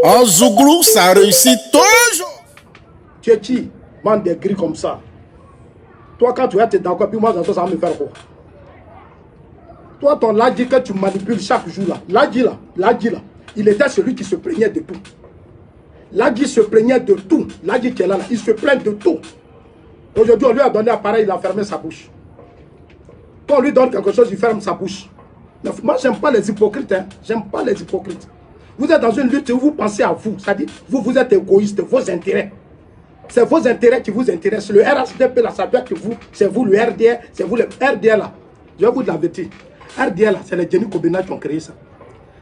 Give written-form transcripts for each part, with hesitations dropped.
En Zouglou, ça réussit toujours. Tu es qui? Bande de gris comme ça. Toi, quand tu vas te d'accord, puis moi, ça va me faire quoi? Toi, ton Ladji que tu manipules chaque jour là, Ladji là, il était celui qui se plaignait de tout. Ladji se plaignait de tout. Ladji qui est là, il se plaint de tout. Aujourd'hui, on lui a donné l'appareil, il a fermé sa bouche. Quand on lui donne quelque chose, il ferme sa bouche. Moi, j'aime pas les hypocrites. Hein. J'aime pas les hypocrites. Vous êtes dans une lutte où vous pensez à vous. C'est-à-dire, vous êtes égoïste, vos intérêts. C'est vos intérêts qui vous intéressent. Le RHDP, là, ça doit être vous. C'est vous, le RDR. C'est vous, le RDR, là. Je vais vous l'avertir. RDR, là, c'est les Jenny Kobina qui ont créé ça.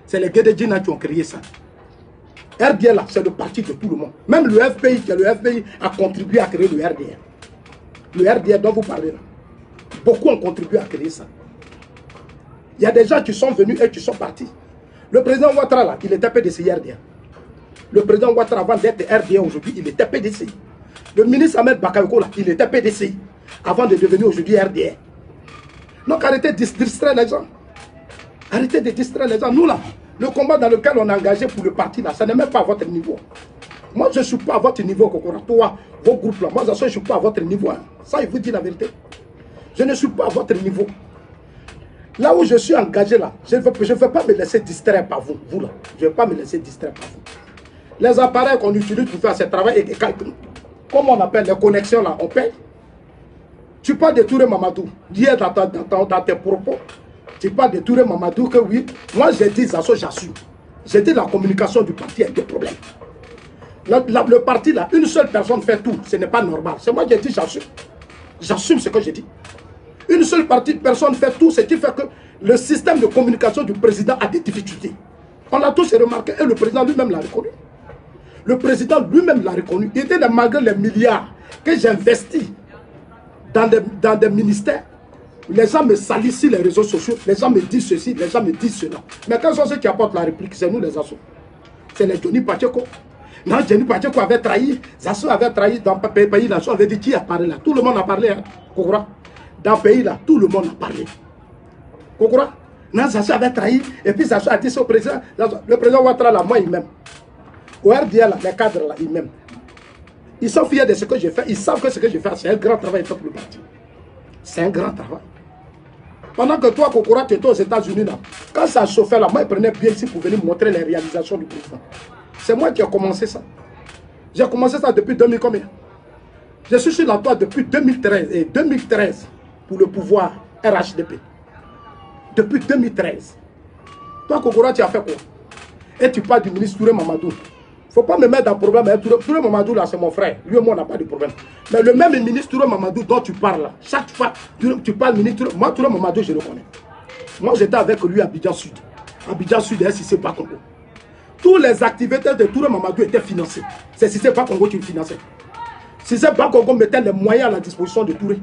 C'est les Gedejina qui ont créé ça. RDR, là, c'est le parti de tout le monde. Même le FPI, le FPI a contribué à créer le RDR. Le RDR dont vous parlez, là. Beaucoup ont contribué à créer ça. Il y a des gens qui sont venus et qui sont partis. Le président Ouattara, là, il était PDCI RDA. Le président Ouattara, avant d'être RDA aujourd'hui, il était PDCI. Le ministre Ahmed Bakayoko, là, il était PDCI. Avant de devenir aujourd'hui RDA. Donc arrêtez de distraire les gens. Arrêtez de distraire les gens. Nous, là, le combat dans lequel on est engagé pour le parti, là, ça n'est même pas à votre niveau. Moi, je ne suis pas à votre niveau, Kokora. Toi, vos groupes, là, moi, je ne suis pas à votre niveau. Hein. Ça, il vous dit la vérité. Je ne suis pas à votre niveau. Là où je suis engagé, là, je ne vais pas me laisser distraire par vous. Vous, là, je ne vais pas me laisser distraire par vous. Les appareils qu'on utilise pour faire ce travail, comme on appelle les connexions, là, on paye. Tu parles de Touré Mamadou. Hier, dans tes propos, tu parles de Touré Mamadou que oui, moi, j'ai dit, ça, j'assume. J'ai dit la communication du parti a des problèmes. Le parti, là, une seule personne fait tout. Ce n'est pas normal. C'est moi qui ai dit, j'assume. J'assume ce que j'ai dit. Une seule personne fait tout, ce qui fait que le système de communication du président a des difficultés. On l'a tous remarqué et le président lui-même l'a reconnu. Le président lui-même l'a reconnu. Il était malgré les milliards que j'investis dans des ministères. Les gens me salissent sur les réseaux sociaux, les gens me disent ceci, les gens me disent cela. Mais quels sont ceux qui apportent la réplique? C'est nous les assos. C'est les Johnny Pacheco. Non, Johnny Pacheco avait trahi, Zasso avait trahi dans le pays, là, on avait dit qui a parlé là. Tout le monde a parlé, hein, dans le pays là, tout le monde a parlé. Kokora, non, Zasso avait trahi, et puis Zasso a dit ça au président. Le président Ouattara là, moi il m'aime. Au RDA là, les cadres là, ils m'aiment. Ils sont fiers de ce que j'ai fait, ils savent que ce que j'ai fait, c'est un grand travail fait pour le parti. C'est un grand travail. Pendant que toi, Kokora, tu étais aux États-Unis là, quand ça chauffait là, moi il prenait bien ici pour venir montrer les réalisations du président. C'est moi qui ai commencé ça. J'ai commencé ça depuis 2000 combien? Je suis sur la toile depuis 2013 et 2013 pour le pouvoir RHDP. Depuis 2013. Toi, Kokora, tu as fait quoi? Et tu parles du ministre Touré Mamadou. Il ne faut pas me mettre dans le problème. Hein. Touré Mamadou, là, c'est mon frère. Lui et moi, on n'a pas de problème. Mais le même ministre Touré Mamadou dont tu parles là, chaque fois, tu parles ministre Touré. Moi, Touré Mamadou, je le connais. Moi, j'étais avec lui à Abidjan Sud. Abidjan Sud, c'est SIC pas Congo. Tous les activités de Touré Mamadou étaient financées. C'est SIC pas Congo qui le finançait. SIC pas Congo mettait les moyens à la disposition de Touré.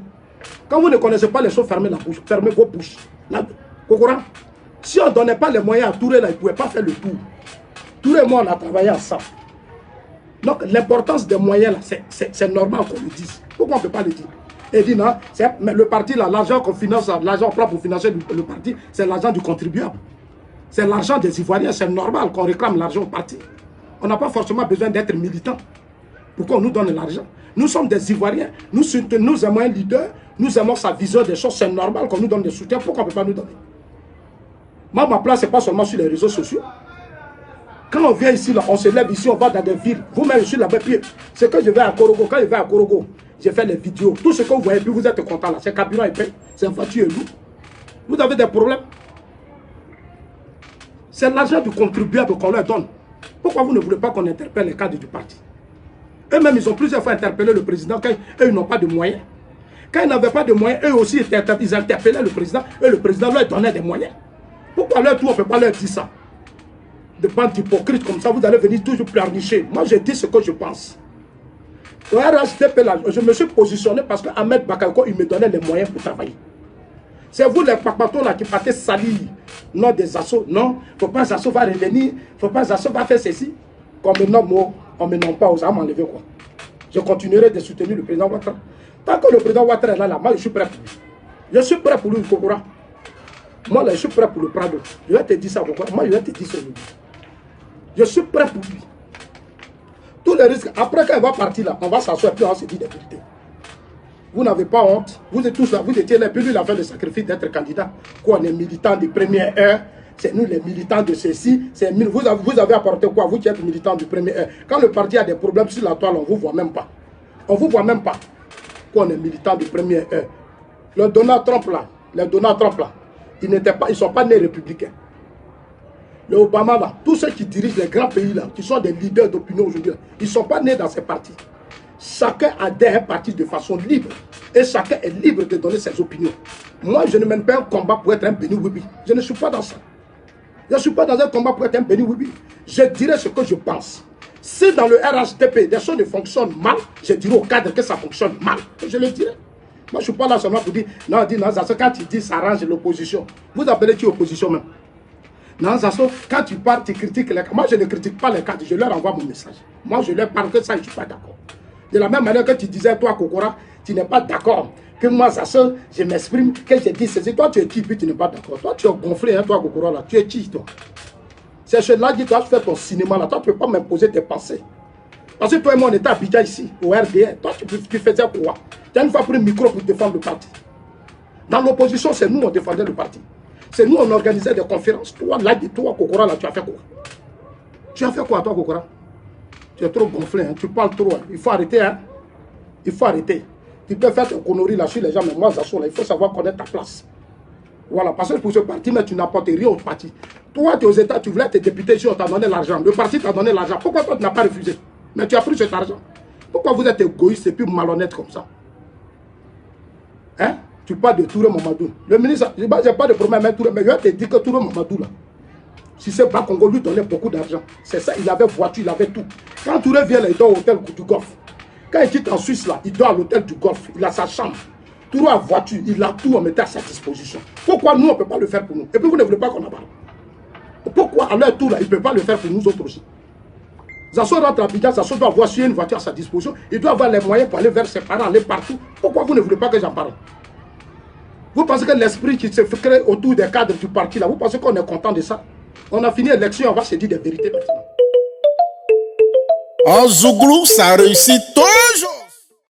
Quand vous ne connaissez pas les choses, fermez la bouche, fermez vos bouches. Kokora, si on ne donnait pas les moyens à Touré, là, il ne pouvait pas faire le tour. Touré et moi, on a travaillé ensemble. Donc, l'importance des moyens, c'est normal qu'on le dise. Pourquoi on ne peut pas le dire? Et dit non, mais le parti, l'argent qu'on finance, l'argent propre pour financer le parti, c'est l'argent du contribuable. C'est l'argent des Ivoiriens, c'est normal qu'on réclame l'argent au parti. On n'a pas forcément besoin d'être militant pour qu'on nous donne l'argent. Nous sommes des Ivoiriens, nous aimons un leader, nous aimons sa vision des choses, c'est normal qu'on nous donne des soutiens. Pourquoi on ne peut pas nous donner? Moi, ma place, ce n'est pas seulement sur les réseaux sociaux. Quand on vient ici, là, on se lève ici, on va dans des villes. Vous-même, je suis là-bas. C'est que je vais à Korogo. Quand je vais à Korogo, j'ai fait les vidéos. Tout ce que vous voyez, puis vous êtes content là. C'est carburant et paye. C'est voiture et lourd. Vous avez des problèmes. C'est l'argent du contribuable qu'on leur donne. Pourquoi vous ne voulez pas qu'on interpelle les cadres du parti? Eux-mêmes, ils ont plusieurs fois interpellé le président quand eux, ils n'ont pas de moyens. Quand ils n'avaient pas de moyens, eux aussi, ils interpellaient le président et le président leur donnait des moyens. Pourquoi leur tout, on ne peut pas leur dire ça? De bande hypocrite comme ça, vous allez venir toujours pleurnicher. Moi, je dis ce que je pense. Au RHDP, là, je me suis positionné parce que Ahmed Bakayoko, il me donnait les moyens pour travailler. C'est vous, les papatos, là, qui partez salir. Non, des assauts. Non, il ne faut pas que Zasso va revenir. Il ne faut pas que Zasso va faire ceci. Qu'on me nomme, on ne me nomme pas, on va m'enlever quoi. Je continuerai de soutenir le président Ouattara. Tant que le président Ouattara est là, moi, je suis prêt pour lui. Je suis prêt pour lui, Kokora. Moi, là, je suis prêt pour le Prado. Je vais te dire ça, Kokora. Moi, je vais te dire ça. Je suis prêt pour lui. Tous les risques. Après, quand il va partir là, on va s'asseoir et puis on va se dire des vérités. Vous n'avez pas honte. Vous êtes tous là, vous étiez là, puis lui, il a fait le sacrifice d'être candidat. Quoi, on est militants de première heure. C'est nous les militants de ceci. Vous avez apporté quoi? Vous qui êtes militants du premier heure. Quand le parti a des problèmes sur la toile, on ne vous voit même pas. On ne vous voit même pas. Quoi, on est militants de première heure. Le Donald Trump là, ils ne sont pas nés républicains. Le Obama là, tous ceux qui dirigent les grands pays là, qui sont des leaders d'opinion aujourd'hui, ils ne sont pas nés dans ces partis. Chacun adhère à un parti de façon libre. Et chacun est libre de donner ses opinions. Moi, je ne mène pas un combat pour être un Béni Wibi. Je ne suis pas dans ça. Je ne suis pas dans un combat pour être un Béni Wibi. Je dirais ce que je pense. Si dans le RHDP, des choses ne fonctionnent mal, je dirais au cadre que ça fonctionne mal. Je le dirais. Moi, je ne suis pas là seulement pour dire, non, quand tu dis ça arrange l'opposition. Vous appelez qui opposition même? Non, quand tu parles, tu critiques les cadres. Moi, je ne critique pas les cadres, je leur envoie mon message. Moi, je leur parle que ça, je ne suis pas d'accord. De la même manière que tu disais, toi, Kokora, tu n'es pas d'accord. Que moi, je m'exprime, que je dis ceci. Toi, tu es qui, puis tu n'es pas d'accord. Toi, tu es gonflé, hein, toi, Kokora, là. Tu es qui, toi? C'est cela qui toi, tu fais ton cinéma, là. Toi, tu ne peux pas m'imposer tes pensées. Parce que toi et moi, on était à Abidjan ici, au RDR. Toi, tu faisais quoi? Tu as une fois pris le micro pour défendre le parti. Dans l'opposition, c'est nous, on défendait le parti. C'est nous, on organisait des conférences. Toi, là, toi, Kokora, là, tu as fait quoi? Tu as fait quoi, toi, Kokora? Tu es trop gonflé, hein? Tu parles trop. Hein? Il faut arrêter. Hein? Il faut arrêter. Tu peux faire tes conneries là sur les gens, mais moi, Zasso, là, il faut savoir connaître ta place. Voilà, parce que pour ce parti, mais tu n'apportes rien au parti. Toi, tu es aux États, tu voulais être député, on t'a donné l'argent. Le parti t'a donné l'argent. Pourquoi toi, tu n'as pas refusé? Mais tu as pris cet argent. Pourquoi vous êtes égoïste et puis malhonnête comme ça? Hein? Tu parles de Touré Mamadou. Le ministre, je n'ai pas de problème avec Touré, mais je vais te dire que Touré Mamadou, là, si c'est pas Congo, lui donnait beaucoup d'argent. C'est ça, il avait voiture, il avait tout. Quand Touré vient là, il dort au hôtel du Golfe. Quand il quitte en Suisse, là, il dort à l'hôtel du Golfe. Il a sa chambre. Touré a voiture, il a tout, on mettait à sa disposition. Pourquoi nous, on ne peut pas le faire pour nous? Et puis vous ne voulez pas qu'on en parle. Pourquoi à leur tour, là, il ne peut pas le faire pour nous autres aussi? Zasso rentre à Abidjan, Zasso doit avoir une voiture à sa disposition. Il doit avoir les moyens pour aller vers ses parents, aller partout. Pourquoi vous ne voulez pas que j'en parle? Vous pensez que l'esprit qui se crée autour des cadres du parti, là, vous pensez qu'on est content de ça? On a fini l'élection, on va se dire des vérités maintenant. En Zouglou, ça réussit toujours.